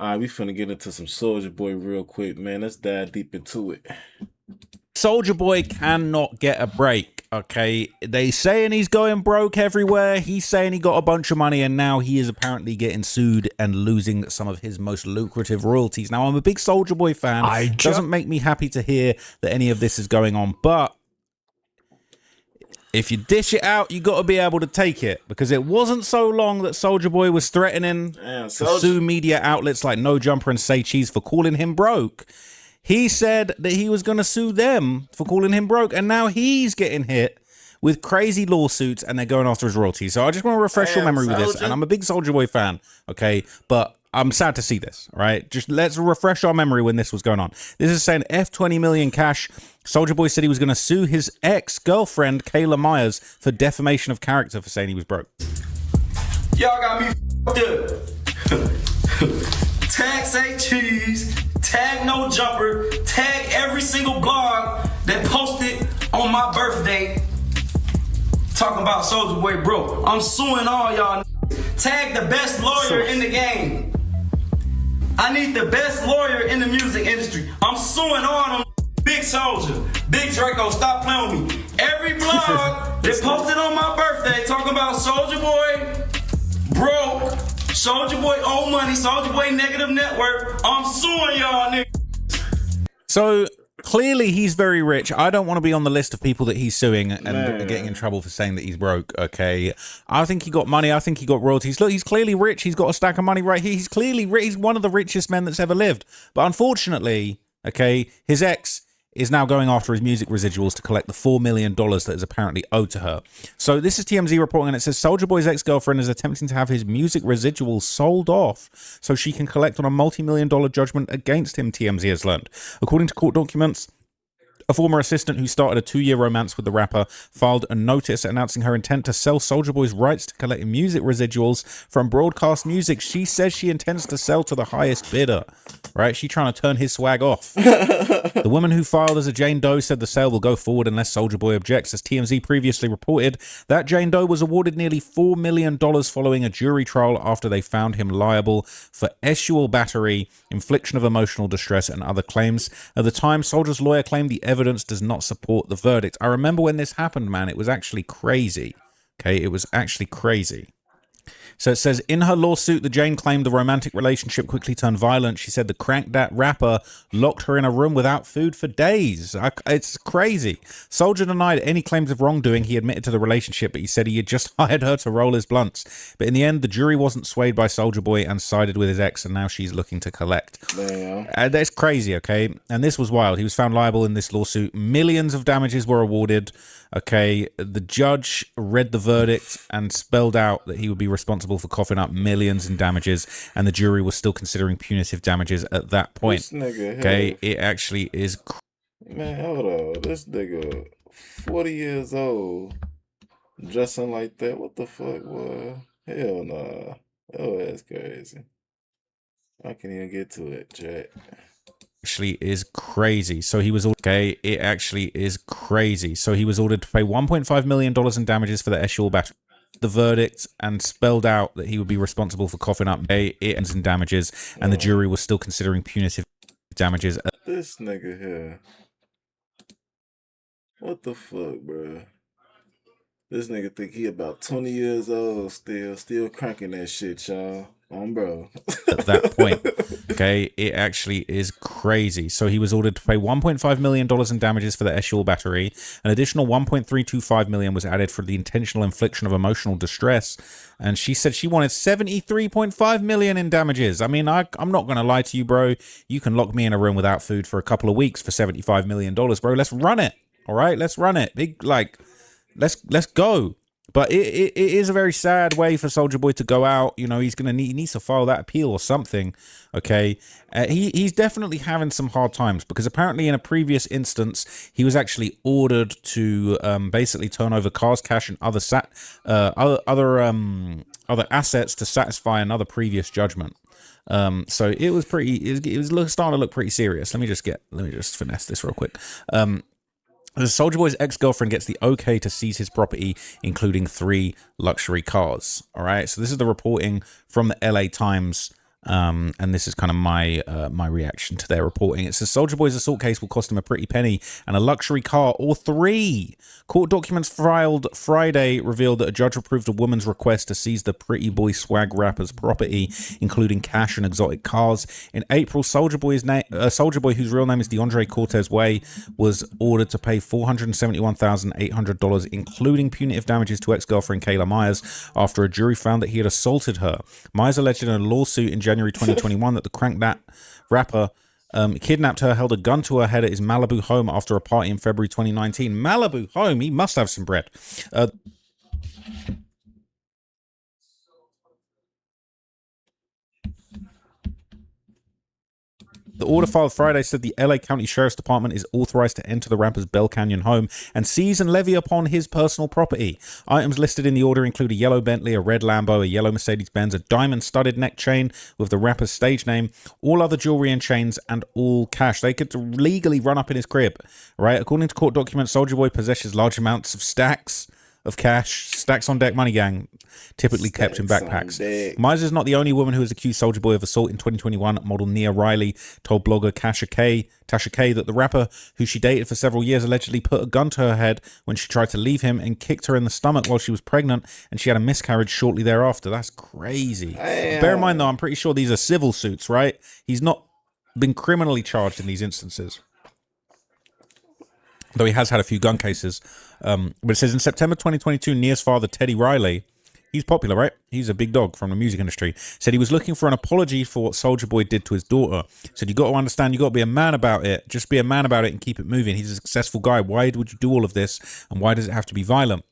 All right, we finna get into some Soulja Boy real quick, man. Let's dive deep into it. Soulja Boy cannot get a break, okay? They saying he's going broke everywhere. He's saying he got a bunch of money, and now he is apparently getting sued and losing some of his most lucrative royalties. Now, I'm a big Soulja Boy fan. It doesn't make me happy to hear that any of this is going on, but if you dish it out, you got to be able to take it, because it wasn't so long that Soulja Boy was threatening to sue media outlets like No Jumper and Say Cheese for calling him broke. He said that he was going to sue them for calling him broke, and now he's getting hit with crazy lawsuits, and they're going after his royalties. So I just want to refresh your memory with this, and I'm a big Soulja Boy fan, okay? But I'm sad to see this, right? Just let's refresh our memory when this was going on. This is saying F20 million cash. Soulja Boy said he was going to sue his ex-girlfriend, Kayla Myers, for defamation of character for saying he was broke. Y'all got me f***ed up. Tag Say Cheese, tag No Jumper, tag every single blog that posted on my birthday talking about Soulja Boy broke. I'm suing all y'all. Tag the best lawyer in the game. I need the best lawyer in the music industry. I'm suing all them. Big Soulja, Big Draco, stop playing with me. Every blog that posted on my birthday talking about Soulja Boy broke, Soulja Boy owe money, Soulja Boy negative network. I'm suing y'all niggas. So clearly he's very rich. I don't want to be on the list of people that he's suing and getting in trouble for saying that he's broke, okay? I think he got money. I think he got royalties. Look, he's clearly rich. He's got a stack of money right here. He's clearly rich. He's one of the richest men that's ever lived. But unfortunately, okay, his ex is now going after his music residuals to collect the $4 million that is apparently owed to her. So this is TMZ reporting, and it says Soulja Boy's ex-girlfriend is attempting to have his music residuals sold off so she can collect on a multi-million-dollar judgment against him, TMZ has learned. According to court documents, a former assistant who started a 2-year romance with the rapper filed a notice announcing her intent to sell Soulja Boy's rights to collect music residuals from broadcast music. She says she intends to sell to the highest bidder, right? She's trying to turn his swag off. The woman who filed as a Jane Doe said the sale will go forward unless Soulja Boy objects. As TMZ previously reported, that Jane Doe was awarded nearly $4 million following a jury trial after they found him liable for sexual battery, infliction of emotional distress, and other claims. At the time, Soulja's lawyer claimed the evidence does not support the verdict. I remember when this happened, man. It was actually crazy. Okay, it was actually crazy. So it says, in her lawsuit, the Jane claimed the romantic relationship quickly turned violent. She said the cranked that rapper locked her in a room without food for days. It's crazy. Soulja denied any claims of wrongdoing. He admitted to the relationship, but he said he had just hired her to roll his blunts. But in the end, the jury wasn't swayed by Soulja Boy and sided with his ex, and now she's looking to collect. That's crazy, okay? And this was wild. He was found liable in this lawsuit. Millions of damages were awarded. Okay, the judge read the verdict and spelled out that he would be responsible for coughing up millions in damages, and the jury was still considering punitive damages at that point. This nigga okay, it actually is. Man, hold on. This nigga, 40 years old, dressing like that. What the fuck, boy? Hell nah. Oh, that's crazy. I can't even get to it, Jack. Actually is crazy. So he was okay. It actually is crazy. So he was ordered to pay $1.5 million in damages for the sexual battery. The verdict and spelled out that he would be responsible for coughing up it ends in damages, and the jury was still considering punitive damages. This nigga here. What the fuck, bro? This nigga think he about 20 years old still cranking that shit, y'all. Bro. At that point, okay, it actually is crazy. So he was ordered to pay $1.5 million in damages for the sexual battery. An additional $1.325 million was added for the intentional infliction of emotional distress. And she said she wanted $73.5 million in damages. I mean, I'm not going to lie to you, bro. You can lock me in a room without food for a couple of weeks for $75 million, bro. Let's run it. All right, let's run it. Let's go. But it is a very sad way for Soulja Boy to go out. You know, he needs to file that appeal or something. Okay, he's definitely having some hard times, because apparently in a previous instance he was actually ordered to basically turn over cars, cash, and other assets to satisfy another previous judgment. So it was starting to look pretty serious. Let me just finesse this real quick. Soulja Boy's ex-girlfriend gets the okay to seize his property, including 3 luxury cars. All right, so this is the reporting from the LA Times. And this is kind of my reaction to their reporting. It says Soulja Boy's assault case will cost him a pretty penny and a luxury car or 3. Court documents filed Friday revealed that a judge approved a woman's request to seize the Pretty Boy swag rapper's property, including cash and exotic cars. In April, Soulja Boy, whose real name is DeAndre Cortez Way, was ordered to pay $471,800, including punitive damages to ex-girlfriend Kayla Myers, after a jury found that he had assaulted her. Myers alleged in a lawsuit in January 2021 that the Crank That rapper kidnapped her, held a gun to her head at his Malibu home after a party in February 2019. Malibu home, he must have some bread. The order filed Friday said the LA County Sheriff's Department is authorized to enter the rapper's Bell Canyon home and seize and levy upon his personal property. Items listed in the order include a yellow Bentley, a red Lambo, a yellow Mercedes-Benz, a diamond-studded neck chain with the rapper's stage name, all other jewelry and chains, and all cash. They could legally run up in his crib, right? According to court documents, Soulja Boy possesses large amounts of stacks of cash, stacks on deck money gang, typically kept in backpacks. Myers is not the only woman who has accused Soulja Boy of assault. In 2021, model Nia Riley told blogger Tasha K that the rapper, who she dated for several years, allegedly put a gun to her head when she tried to leave him and kicked her in the stomach while she was pregnant, and she had a miscarriage shortly thereafter. That's crazy. Bear in mind, though, I'm pretty sure these are civil suits, right? He's not been criminally charged in these instances, though he has had a few gun cases. But it says in September 2022, Nia's father, Teddy Riley, he's popular, right? He's a big dog from the music industry, said he was looking for an apology for what Soulja Boy did to his daughter. Said, you got to understand, you got to be a man about it. Just be a man about it and keep it moving. He's a successful guy. Why would you do all of this? And why does it have to be violent?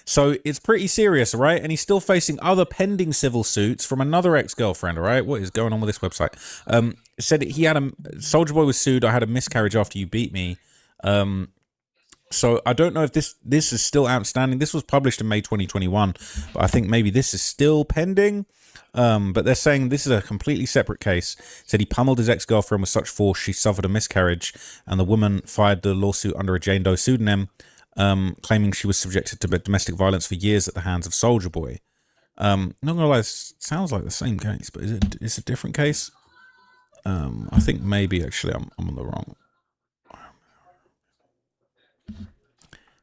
So it's pretty serious, right? And he's still facing other pending civil suits from another ex-girlfriend, all right? What is going on with this website? Said he had Soulja Boy was sued. I had a miscarriage after you beat me. So I don't know if this is still outstanding. This was published in May 2021, but I think maybe this is still pending. But they're saying this is a completely separate case. Said he pummeled his ex-girlfriend with such force she suffered a miscarriage, and the woman filed the lawsuit under a Jane Doe pseudonym, claiming she was subjected to domestic violence for years at the hands of Soulja Boy. Not gonna lie, it sounds like the same case, but is it a different case? I think maybe actually I'm on the wrong.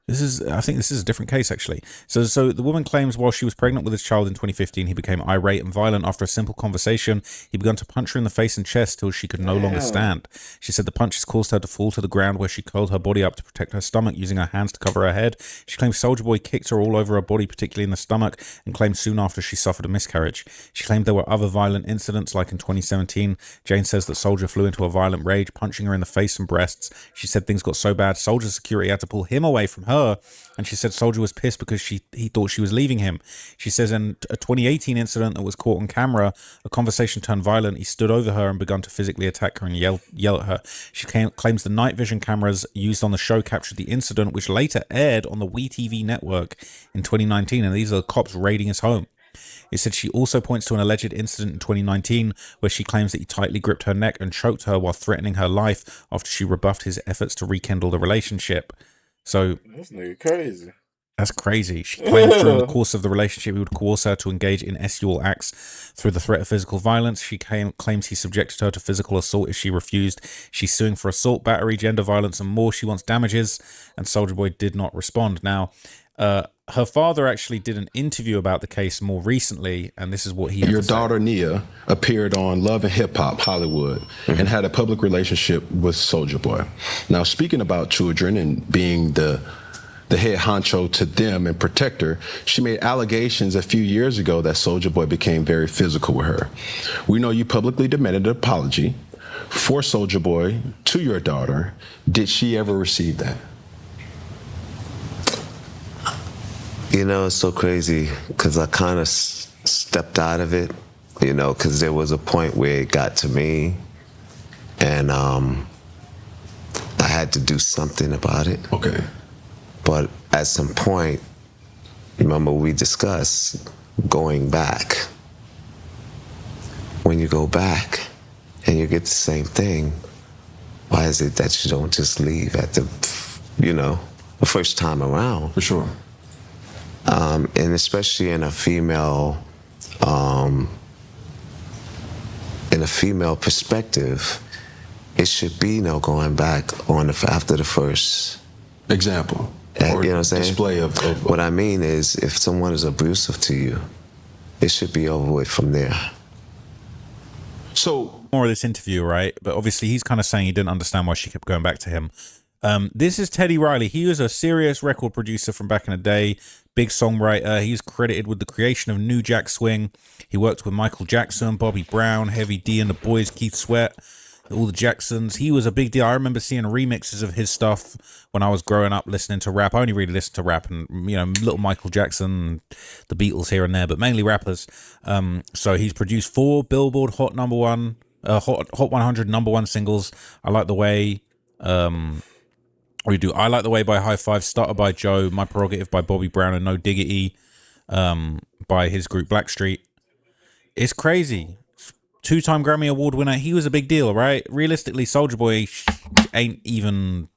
I think this is a different case, actually. So the woman claims while she was pregnant with his child in 2015, he became irate and violent. After a simple conversation, he began to punch her in the face and chest till she could no longer stand. She said the punches caused her to fall to the ground, where she curled her body up to protect her stomach, using her hands to cover her head. She claims Soulja Boy kicked her all over her body, particularly in the stomach, and claimed soon after she suffered a miscarriage. She claimed there were other violent incidents, like in 2017. Jane says that Soulja flew into a violent rage, punching her in the face and breasts. She said things got so bad, Soulja's security had to pull him away from her, and she said Soulja was pissed because he thought she was leaving him. She says in a 2018 incident that was caught on camera, a conversation turned violent. He stood over her and began to physically attack her and yell at her. She claims the night vision cameras used on the show captured the incident, which later aired on the WeTV network in 2019, and these are the cops raiding his home. It said she also points to an alleged incident in 2019 where she claims that he tightly gripped her neck and choked her while threatening her life after she rebuffed his efforts to rekindle the relationship. So this nigga crazy. That's crazy. She claims during the course of the relationship he would coerce her to engage in sexual acts through the threat of physical violence. She claims he subjected her to physical assault if she refused. She's suing for assault, battery, gender violence, and more. She wants damages, and Soulja Boy did not respond. Now, her father actually did an interview about the case more recently, and this is what he had Your to say. daughter Nia appeared on Love and Hip Hop Hollywood and had a public relationship with Soulja Boy. Now, speaking about children and being the head honcho to them and protector, she made allegations a few years ago that Soulja Boy became very physical with her. We know you publicly demanded an apology for Soulja Boy to your daughter. Did she ever receive that? You know, it's so crazy because I kind of stepped out of it, you know, because there was a point where it got to me and I had to do something about it. Okay. But at some point, remember we discussed going back. When you go back and you get the same thing, why is it that you don't just leave at the, you know, the first time around? For sure. And especially in a female in a female perspective, it should be no going back on after the first example. you Or know what I'm saying? display of What I mean is, if someone is abusive to you, it should be over with from there. So more of this interview, right? But obviously he's kind of saying he didn't understand why she kept going back to him. This is Teddy Riley. He was a serious record producer from back in the day, big songwriter. He's credited with the creation of New Jack Swing. He worked with Michael Jackson, Bobby Brown, Heavy D and the Boys, Keith Sweat, all the Jacksons. He was a big deal. I remember seeing remixes of his stuff when I was growing up listening to rap. I only really listened to rap and, you know, little Michael Jackson, the Beatles here and there, but mainly rappers. So he's produced 4 Billboard Hot 100 #1 singles. I Like the Way. We do I Like the Way by High Five, Starter by Joe, My Prerogative by Bobby Brown, and No Diggity by his group Blackstreet. It's crazy. 2-time Grammy Award winner. He was a big deal, right? Realistically, Soulja Boy ain't even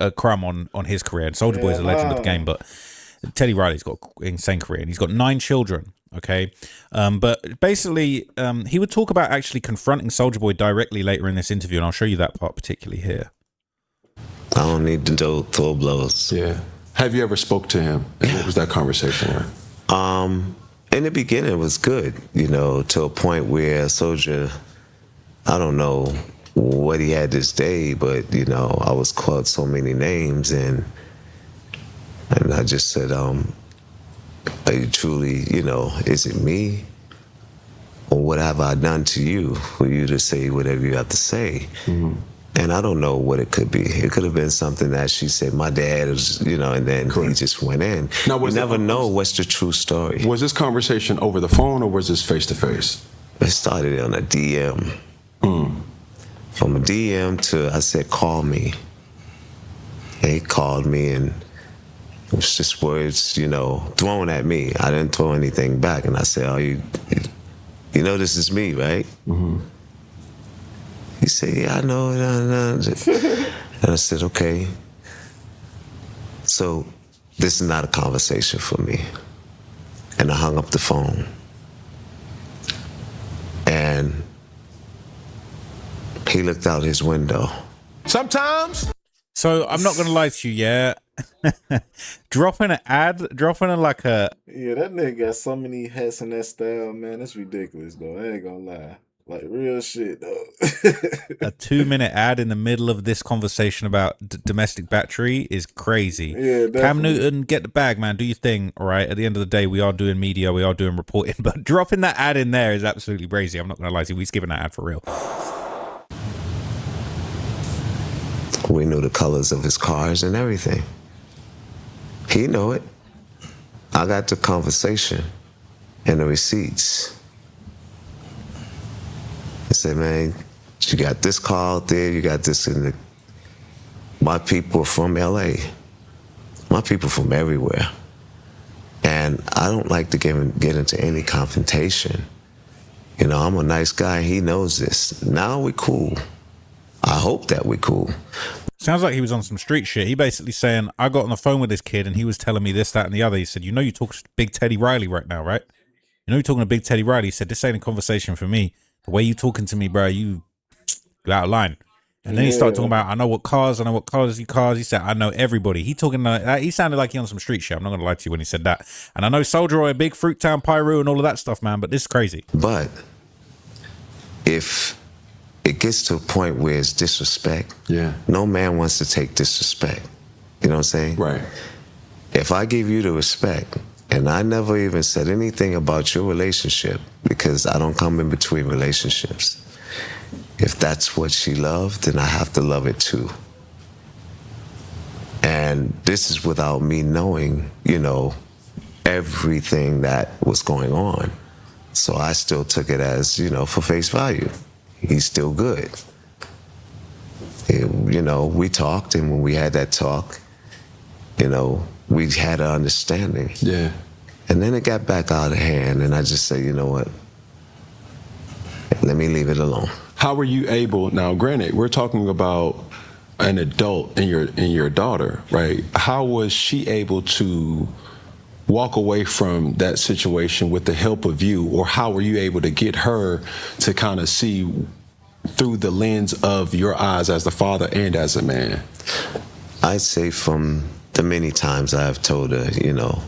a crumb on his career. And Soulja Boy is a legend of the game, but Teddy Riley's got an insane career, and he's got 9 children. Okay, but basically, he would talk about actually confronting Soulja Boy directly later in this interview, and I'll show you that part particularly here. I don't need to throw blows. yeah, have you ever spoke to him? And what was that conversation like? In the beginning, it was good, you know, to a point where Soulja, I don't know what he had this day, but, you know, I was called so many names, and I just said, are you truly, you know, is it me? Or what have I done to you for you to say whatever you have to say? Mm-hmm. And I don't know what it could be. It could have been something that she said, my dad is, you know, and then he just went in. Now, you never know what's the true story. Was this conversation over the phone or was this face-to-face? It started on a DM. From a DM to, I said, call me. And he called me, and it was just words, you know, thrown at me. I didn't throw anything back. And I said, oh, you know this is me, right? Mm-hmm. He said, yeah, I know. And I said, okay. So this is not a conversation for me. And I hung up the phone. And he looked out his window. Sometimes. So I'm not gonna lie to you, yeah. dropping like a Yeah, that nigga got so many hats in that style, man. That's ridiculous, though. I ain't gonna lie. Like, real shit, though. a 2-minute ad in the middle of this conversation about domestic battery is crazy. Yeah, definitely. Cam Newton, get the bag, man. Do your thing, all right? At the end of the day, we are doing media, we are doing reporting, but dropping that ad in there is absolutely crazy. I'm not gonna lie to you. We're skipping that ad for real. We knew the colors of his cars and everything. He knew it. I got the conversation and the receipts. I said, man, you got this car out there, you got this in the... My people are from LA. My people from everywhere. And I don't like to get into any confrontation. You know, I'm a nice guy, he knows this. Now we cool. I hope that we cool. Sounds like he was on some street shit. He basically saying, I got on the phone with this kid and he was telling me this, that, and the other. He said, you know you talk to Big Teddy Riley right now, right? You know you're talking to Big Teddy Riley. He said, this ain't a conversation for me. The way you talking to me, bro, you're out of line. And then he started talking about, I know what cars. He said, I know everybody. He talking like that. He sounded like he on some street shit. I'm not going to lie to you when he said that. And I know Soulja Boy, a big Fruittown Pyro and all of that stuff, man, but this is crazy. But if it gets to a point where it's disrespect, no man wants to take disrespect. You know what I'm saying? Right. If I give you the respect, and I never even said anything about your relationship, because I don't come in between relationships. If that's what she loved, then I have to love it too. And this is without me knowing, you know, everything that was going on. So I still took it as, you know, for face value. He's still good. You know, we talked, and when we had that talk, you know, we had an understanding. Yeah. And then it got back out of hand, and I just said, you know what? Let me leave it alone. How were you able, now granted, we're talking about an adult and your daughter, right? How was she able to walk away from that situation with the help of you, or how were you able to get her to kind of see through the lens of your eyes as the father and as a man? I'd say from the many times I've told her, you know,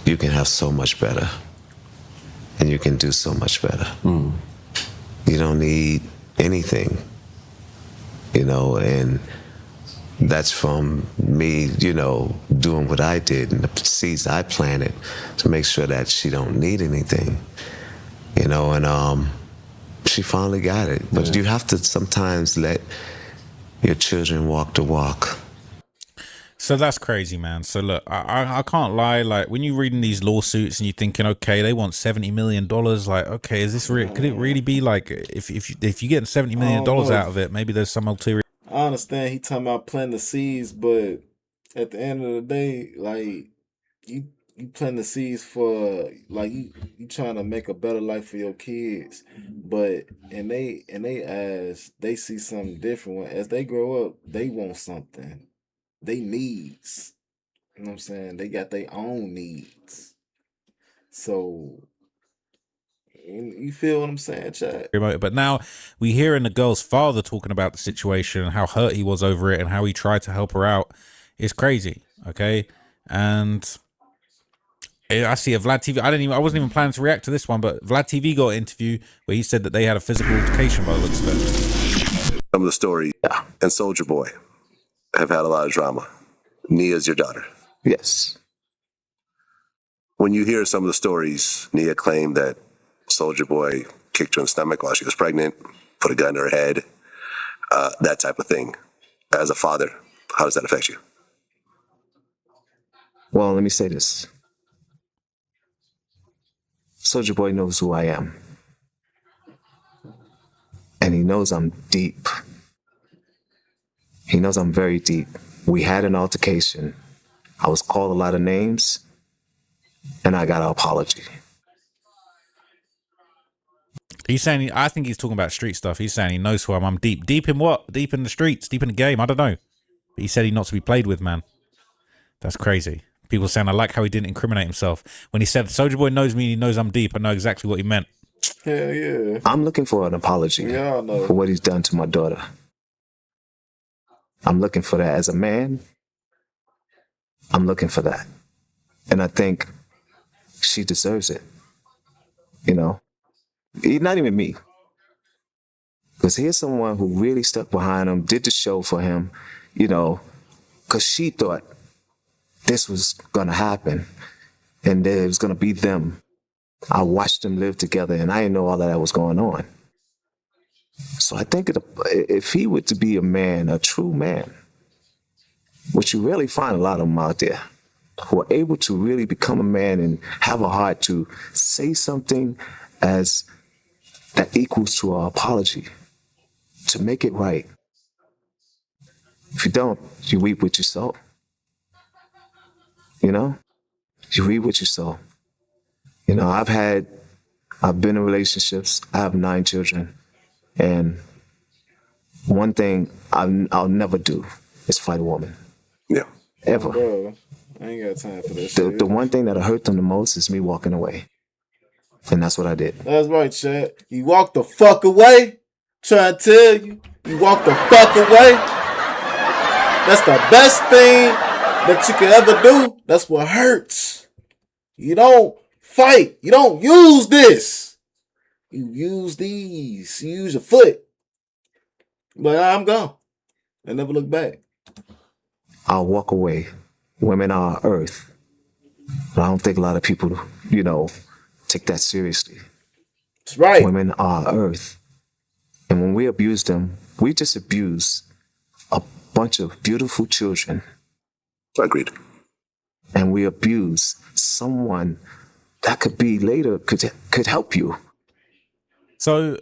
you can have so much better and you can do so much better. You don't need anything, you know, and that's from me, you know, doing what I did and the seeds I planted to make sure that she don't need anything, you know, and she finally got it. But you have to sometimes let your children walk the walk. So that's crazy, man. So look, I can't lie. Like when you're reading these lawsuits and you're thinking, okay, they want $70 million. Like, okay, is this real? Could it really be like if you're getting $70 million out of it, maybe there's some ulterior. I understand he talking about planting the seeds, but at the end of the day, like you plant the seeds for like you trying to make a better life for your kids, but and they as they see something different when as they grow up, they want something. They needs. You know what I'm saying? They got their own needs. So you feel what I'm saying, Chad? But now we hearing the girl's father talking about the situation and how hurt he was over it and how he tried to help her out. It's crazy, okay? And I see a Vlad TV. I wasn't even planning to react to this one, but Vlad TV got an interview where he said that they had a physical altercation by the looks of it. Some of the story and Soulja Boy have had a lot of drama. Nia's your daughter. Yes. When you hear some of the stories, Nia claimed that Soulja Boy kicked her in the stomach while she was pregnant, put a gun to her head, that type of thing. As a father, how does that affect you? Well, let me say this. Soulja Boy knows who I am. And he knows I'm deep. He knows I'm very deep. We had an altercation. I was called a lot of names, and I got an apology. He's saying, I think he's talking about street stuff. He's saying he knows who I'm deep. Deep in what? Deep in the streets, deep in the game. I don't know. But he said he's not to be played with, man. That's crazy. People saying, I like how he didn't incriminate himself. When he said, Soulja Boy knows me, he knows I'm deep. I know exactly what he meant. Hell yeah. I'm looking for an apology for what he's done to my daughter. I'm looking for that as a man. I'm looking for that. And I think she deserves it. You know? Not even me. Because here's someone who really stuck behind him, did the show for him, you know, because she thought this was going to happen and it was going to be them. I watched them live together and I didn't know all of that was going on. So I think if he were to be a man, a true man, which you really find a lot of them out there, who are able to really become a man and have a heart to say something as that equals to our apology, to make it right. If you don't, you reap what you sow. You know? You reap what you sow. You know, I've been in relationships. I have 9 children. And one thing I'll never do is fight a woman. Yeah. Ever. Bro, I ain't got time for this shit. The one thing that'll hurt them the most is me walking away. And that's what I did. That's right, Chad. You walk the fuck away. Try to tell you. You walk the fuck away. That's the best thing that you can ever do. That's what hurts. You don't fight. You don't use this. You use these. You use your foot. But I'm gone. I never look back. I'll walk away. Women are earth. But I don't think a lot of people, you know, take that seriously. That's right. Women are earth. And when we abuse them, we just abuse a bunch of beautiful children. Agreed. And we abuse someone that could be later, could help you. So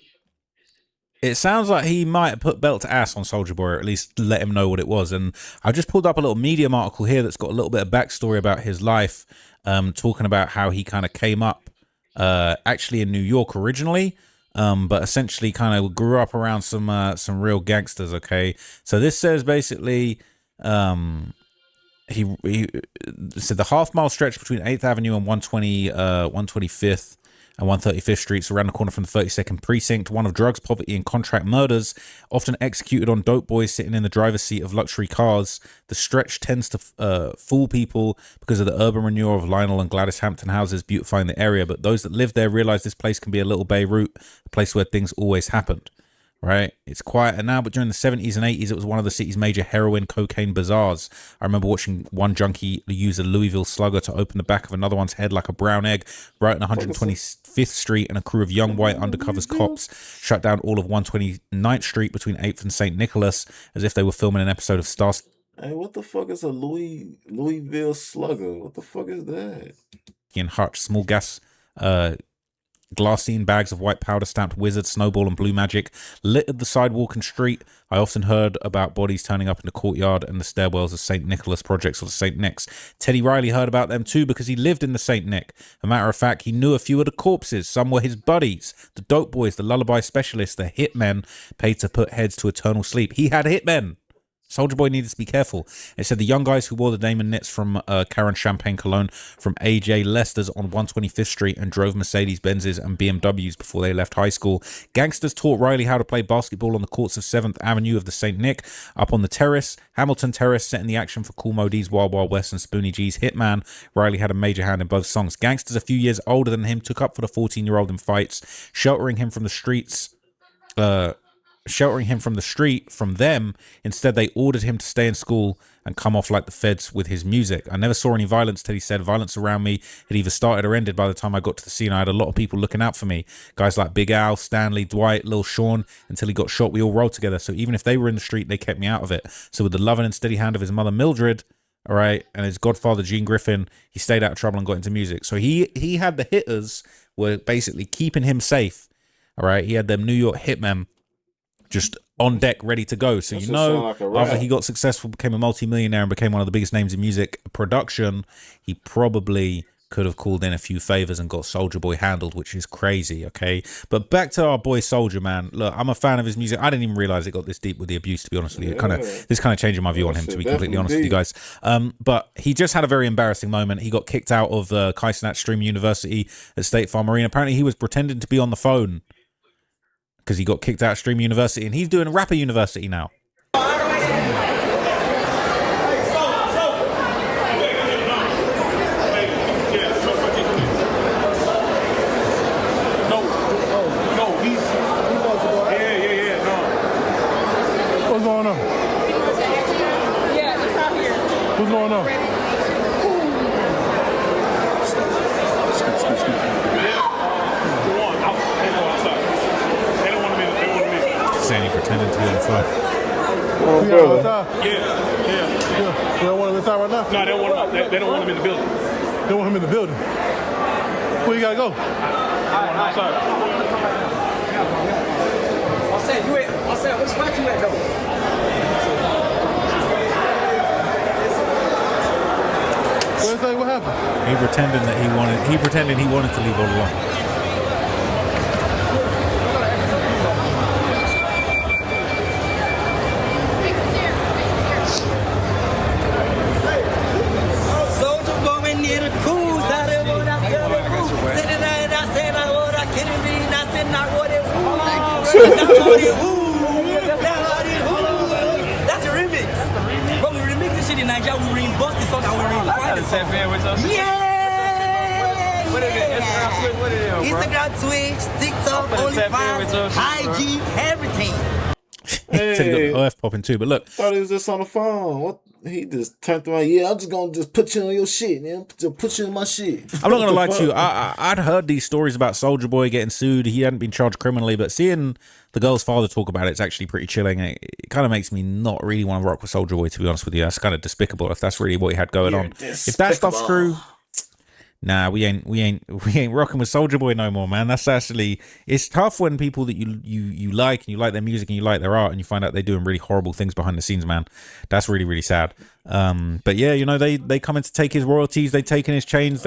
it sounds like he might have put belt to ass on Soulja Boy, or at least let him know what it was. And I just pulled up a little Medium article here that's got a little bit of backstory about his life, talking about how he kind of came up actually in New York originally, but essentially kind of grew up around some real gangsters. Okay, so this says basically he said the half-mile stretch between 8th Avenue and 125th and 135th Streets around the corner from the 32nd Precinct, one of drugs, poverty, and contract murders, often executed on dope boys sitting in the driver's seat of luxury cars. The stretch tends to fool people because of the urban renewal of Lionel and Gladys Hampton houses beautifying the area, but those that live there realize this place can be a little Beirut, a place where things always happened. Right, it's quieter now, but during the 70s and 80s, it was one of the city's major heroin cocaine bazaars. I remember watching one junkie use a Louisville slugger to open the back of another one's head like a brown egg right on 125th Street, and a crew of young white undercover cops shut down all of 129th Street between 8th and St. Nicholas as if they were filming an episode of Star. Hey, what the fuck is a Louisville slugger? What the fuck is that? And Hutch, small gas glassine bags of white powder stamped Wizard, Snowball, and Blue Magic littered the sidewalk and street. I often heard about bodies turning up in the courtyard and the stairwells of St. Nicholas projects or the St. Nick's. Teddy Riley heard about them too because he lived in the St. Nick. A matter of fact, he knew a few of the corpses. Some were his buddies, the dope boys, the lullaby specialists, the hitmen paid to put heads to eternal sleep. He had hitmen. Soulja Boy needed to be careful. It said the young guys who wore the Damon knits from Karen Champagne Cologne from AJ Lester's on 125th Street and drove Mercedes Benzes and BMWs before they left high school. Gangsters taught Riley how to play basketball on the courts of 7th Avenue of the St. Nick. Up on the terrace, Hamilton Terrace, setting the action for Cool Modi's Wild Wild West and Spoonie G's Hitman. Riley had a major hand in both songs. Gangsters a few years older than him took up for the 14-year-old in fights, sheltering him from the street from them. Instead, they ordered him to stay in school and come off like the feds with his music. I never saw any violence, Teddy said. Violence around me had either started or ended by the time I got to the scene. I had a lot of people looking out for me. Guys like Big Al, Stanley, Dwight, Lil Sean. Until he got shot, we all rolled together. So even if they were in the street, they kept me out of it. So with the loving and steady hand of his mother, Mildred, all right, and his godfather, Gene Griffin, he stayed out of trouble and got into music. So he had the hitters were basically keeping him safe. All right, he had them New York hitmen just on deck, ready to go. So, like after he got successful, became a multi-millionaire and became one of the biggest names in music production, he probably could have called in a few favors and got Soulja Boy handled, which is crazy, okay? But back to our boy Soulja, man. Look, I'm a fan of his music. I didn't even realize it got this deep with the abuse, to be honest with you. This kind of changing my view on him, to be completely honest with you guys. But he just had a very embarrassing moment. He got kicked out of Kai-Cenat Stream University at State Farm Marine. Apparently, he was pretending to be on the phone because he got kicked out of Stream University, and he's doing Rapper University now. What's going on? Yeah, it's out here. What's going on? Saying he pretended to be on the phone. Oh, brother. Yeah. They don't want him inside right now? No, they don't want him in the building. They don't want him in the building. Where you gotta go? Outside. I said, what spot you at though? What happened? He pretended he wanted to leave all along. That's a remix. But we remix this shit in Nigeria, we reimburse the song and we refine the song. Yeah! What is it? Instagram, Twitch, TikTok, OnlyFans, IG, everything. Hey. So you got the OF popping too, but look. Thought he was just on the phone. What? He just turned around. Yeah, I'm just gonna just put you on your shit, man. Just put you in my shit. I'm not gonna lie to you. I'd heard these stories about Soulja Boy getting sued. He hadn't been charged criminally, but seeing the girl's father talk about it's actually pretty chilling. It kind of makes me not really want to rock with Soulja Boy, to be honest with you. That's kind of despicable if that's really what he had going on. If that stuff's true, nah, we ain't rocking with Soulja Boy no more, man. That's actually, it's tough when people that you like and you like their music and you like their art and you find out they're doing really horrible things behind the scenes, man. That's really, really sad. But yeah, you know, they come in to take his royalties, they take in his chains.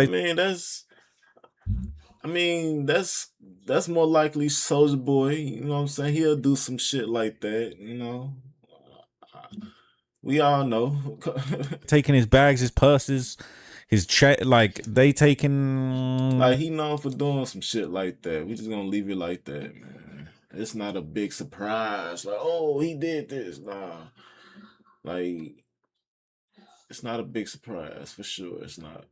That's more likely Soulja Boy. You know what I'm saying? He'll do some shit like that, you know. We all know. Taking his bags, his purses, his check. Like they taking. Like he known for doing some shit like that. We just gonna leave it like that, man. It's not a big surprise. Like, oh, he did this. Nah, like it's not a big surprise for sure. It's not.